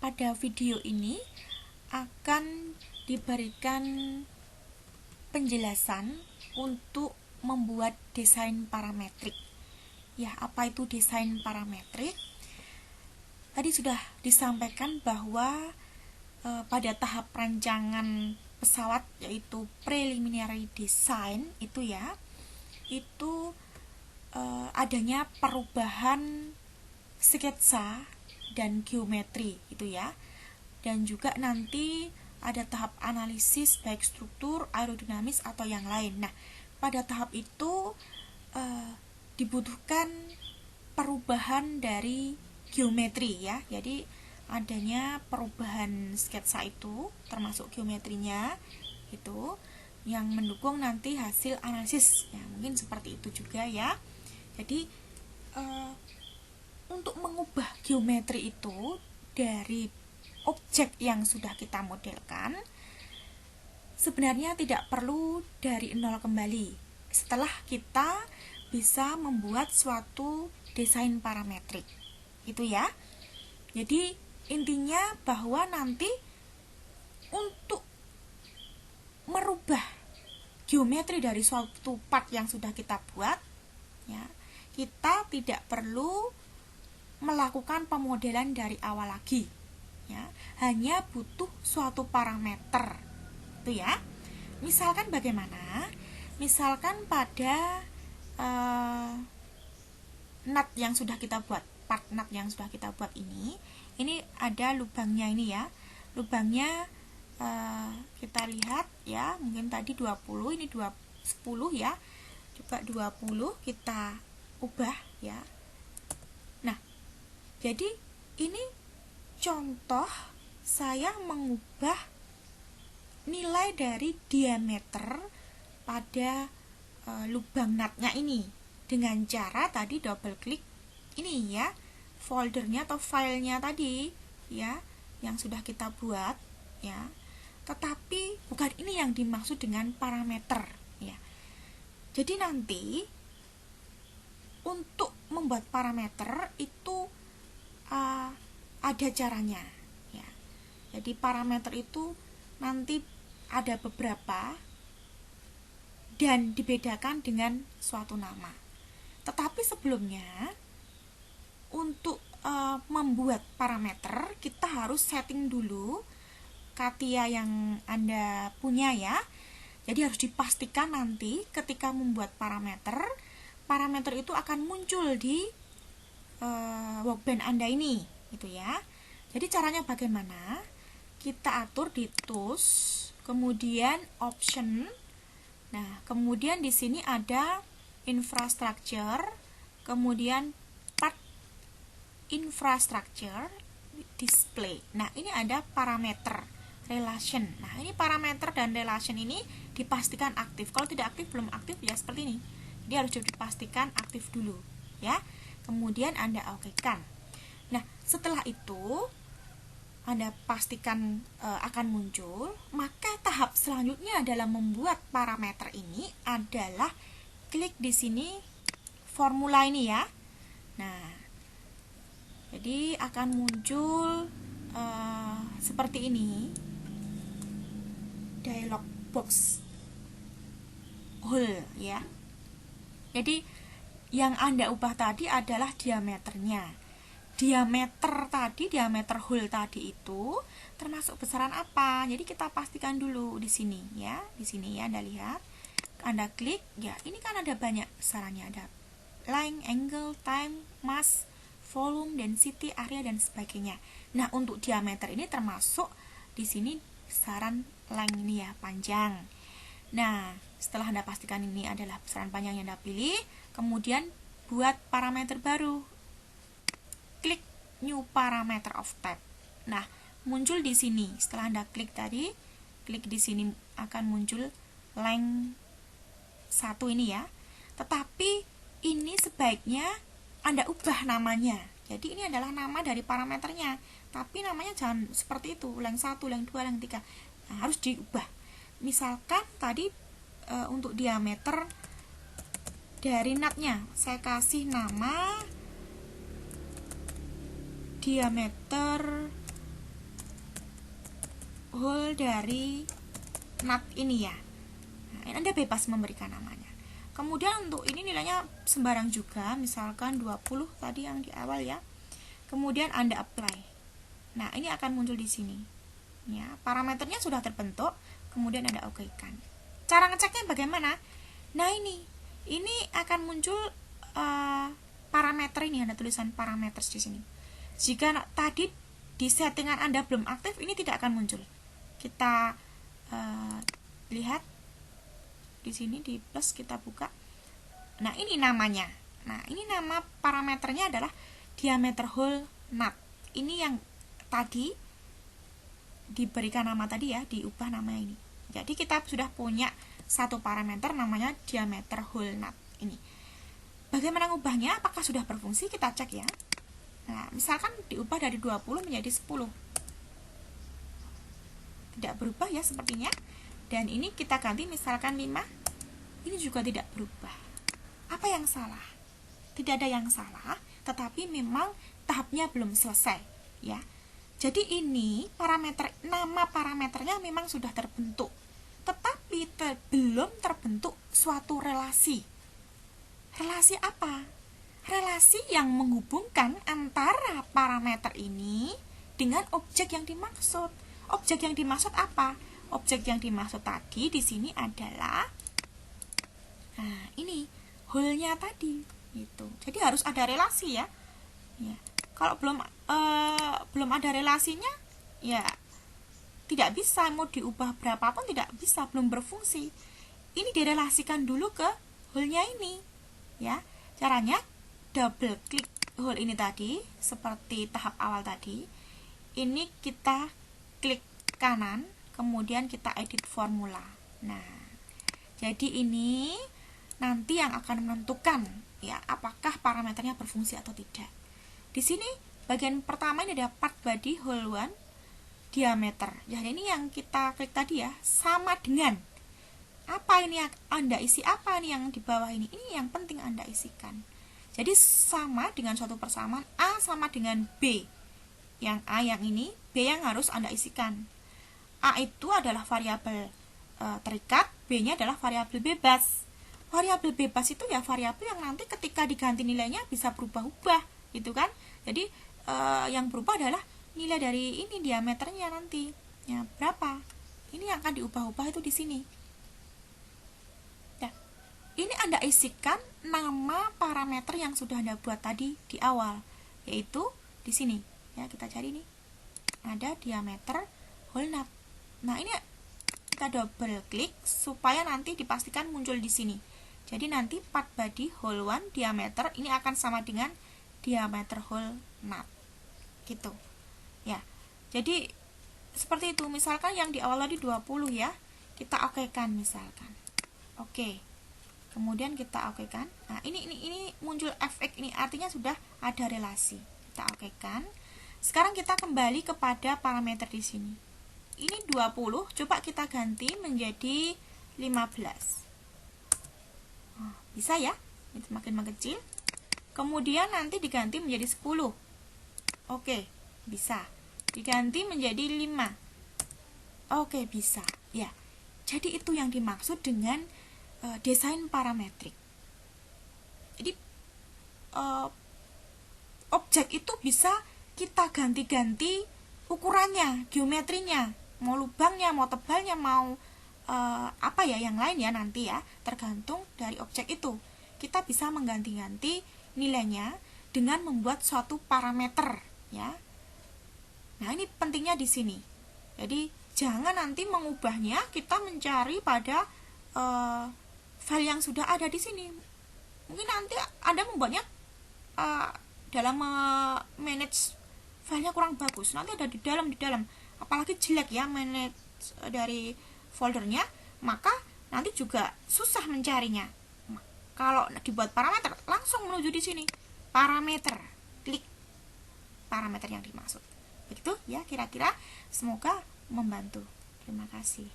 pada video ini akan diberikan penjelasan untuk membuat desain parametrik. Ya, apa itu desain parametrik? Tadi sudah disampaikan bahwa pada tahap rancangan pesawat, yaitu preliminary design itu adanya perubahan sketsa dan geometri dan juga nanti ada tahap analisis baik struktur, aerodinamis atau yang lain. Nah, pada tahap itu dibutuhkan perubahan dari geometri ya. Jadi adanya perubahan sketsa itu termasuk geometrinya itu yang mendukung nanti hasil analisis ya, mungkin seperti itu juga ya. Jadi untuk mengubah geometri itu dari objek yang sudah kita modelkan sebenarnya tidak perlu dari nol kembali setelah kita bisa membuat suatu desain parametrik itu ya. Jadi intinya bahwa nanti untuk merubah geometri dari suatu part yang sudah kita buat ya, kita tidak perlu melakukan pemodelan dari awal lagi ya, hanya butuh suatu parameter itu ya. Misalkan bagaimana? Misalkan pada nut yang sudah kita buat, part nut yang sudah kita buat ini ada lubangnya ini ya. Lubangnya kita lihat ya, mungkin tadi 20, ini 10 ya. Coba 20 kita ubah ya. Nah, jadi ini contoh saya mengubah nilai dari diameter pada lubang nutnya ini dengan cara tadi double klik ini ya, foldernya atau filenya tadi ya yang sudah kita buat ya. Tetapi bukan ini yang dimaksud dengan parameter ya. Jadi nanti untuk membuat parameter itu ada caranya ya. Jadi parameter itu nanti ada beberapa dan dibedakan dengan suatu nama. Tetapi sebelumnya untuk membuat parameter kita harus setting dulu CATIA yang Anda punya ya. Jadi harus dipastikan nanti ketika membuat parameter itu akan muncul di workbench Anda ini gitu ya. Jadi caranya bagaimana? Kita atur di tools, kemudian option. Nah, kemudian di sini ada infrastructure, kemudian part infrastructure display. Nah, ini ada parameter relation. Nah, ini parameter dan relation ini dipastikan aktif. Kalau tidak aktif, belum aktif ya seperti ini. Jadi harus dipastikan aktif dulu ya. Kemudian Anda okekan. Nah, setelah itu Anda pastikan akan muncul, maka tahap selanjutnya dalam membuat parameter ini adalah klik di sini formula ini ya. Nah, jadi akan muncul seperti ini dialog box hole ya. Jadi yang Anda ubah tadi adalah diameternya. Diameter hole tadi itu termasuk besaran apa? Jadi kita pastikan dulu di sini ya. Di sini ya Anda lihat. Anda klik ya, ini kan ada banyak besarannya, ada length, angle, time, mass, volume, density, area dan sebagainya. Nah, untuk diameter ini termasuk di sini besaran length ini ya, panjang. Nah, setelah Anda pastikan ini adalah besaran panjang yang Anda pilih, kemudian buat parameter baru. Klik new parameter of type. Nah, muncul di sini. Setelah Anda klik tadi, klik di sini akan muncul length 1 ini ya. Tetapi ini sebaiknya Anda ubah namanya. Jadi ini adalah nama dari parameternya. Tapi namanya jangan seperti itu, length 1, length 2, length 3. Nah, harus diubah. Misalkan tadi untuk diameter dari nutnya saya kasih nama diameter whole dari NAT ini ya. Nah, Anda bebas memberikan namanya. Kemudian untuk ini nilainya sembarang juga, misalkan 20 tadi yang di awal ya. Kemudian Anda apply. Nah, ini akan muncul di sini. Ya, parameternya sudah terbentuk, kemudian Anda okekan. Cara ngeceknya bagaimana? Nah, ini akan muncul parameter ini, ada tulisan parameter di sini. Jika tadi di settingan Anda belum aktif, ini tidak akan muncul. Kita lihat di sini di plus, kita buka. Nah, ini namanya. Nah, ini nama parameternya adalah diameter hole NAT. Ini yang tadi diberikan nama tadi ya, diubah nama ini. Jadi kita sudah punya satu parameter namanya diameter hole NAT ini. Bagaimana ngubahnya? Apakah sudah berfungsi? Kita cek ya. Nah, misalkan diubah dari 20 menjadi 10. Tidak berubah ya sepertinya. Dan ini kita ganti misalkan 5. Ini juga tidak berubah. Apa yang salah? Tidak ada yang salah, tetapi memang tahapnya belum selesai ya. Jadi ini nama parameternya memang sudah terbentuk, tetapi belum terbentuk suatu relasi. Relasi apa? Relasi yang menghubungkan antara parameter ini dengan objek yang dimaksud. Objek yang dimaksud apa? Objek yang dimaksud tadi di sini adalah ini hole-nya tadi gitu. Jadi harus ada relasi ya. Ya. Kalau belum ada relasinya ya tidak bisa, mau diubah berapapun tidak bisa, belum berfungsi. Ini direlasikan dulu ke hole-nya ini ya. Caranya double klik hole ini tadi seperti tahap awal tadi. Ini kita klik kanan, kemudian kita edit formula. Nah, jadi ini nanti yang akan menentukan ya apakah parameternya berfungsi atau tidak. Di sini bagian pertama ini ada part body hole 1 diameter. Jadi ini yang kita klik tadi ya, sama dengan apa ini yang Anda isi, apa ini yang di bawah ini. Ini yang penting Anda isikan. Jadi sama dengan suatu persamaan, A sama dengan B. Yang A yang ini, B yang harus Anda isikan. A itu adalah variabel terikat, B-nya adalah variabel bebas. Variabel bebas itu ya variabel yang nanti ketika diganti nilainya bisa berubah-ubah, gitu kan? Jadi yang berubah adalah nilai dari ini diameternya nanti. Ya, berapa? Ini yang akan diubah-ubah itu di sini. Nah, ini Anda isikan nama parameter yang sudah Anda buat tadi di awal, yaitu di sini. Ya, kita cari nih. Ada diameter hole NAT. Nah, ini kita double klik supaya nanti dipastikan muncul di sini. Jadi nanti part body hole 1 diameter ini akan sama dengan diameter hole NAT. Gitu. Ya. Jadi seperti itu. Misalkan yang di awal tadi 20 ya. Kita okekan misalkan. Oke. Kemudian kita okekan. Nah, ini muncul efek ini artinya sudah ada relasi. Kita okekan. Sekarang kita kembali kepada parameter di sini. Ini 20, coba kita ganti menjadi 15. Bisa ya? Ini semakin mengecil. Kemudian nanti diganti menjadi 10. Oke, bisa. Diganti menjadi 5. Oke, bisa. Ya. Jadi itu yang dimaksud dengan desain parametrik. Jadi objek itu bisa kita ganti-ganti ukurannya, geometrinya, mau lubangnya, mau tebalnya, mau apa ya yang lain ya nanti ya, tergantung dari objek itu. Kita bisa mengganti-ganti nilainya dengan membuat suatu parameter ya. Nah, ini pentingnya di sini. Jadi jangan nanti mengubahnya kita mencari pada file yang sudah ada di sini. Mungkin nanti Anda membuatnya dalam manage filenya kurang bagus, nanti ada di dalam, apalagi jelek ya manage dari foldernya, maka nanti juga susah mencarinya. Kalau dibuat parameter, langsung menuju di sini parameter, klik parameter yang dimaksud. Begitu ya kira-kira, semoga membantu. Terima kasih.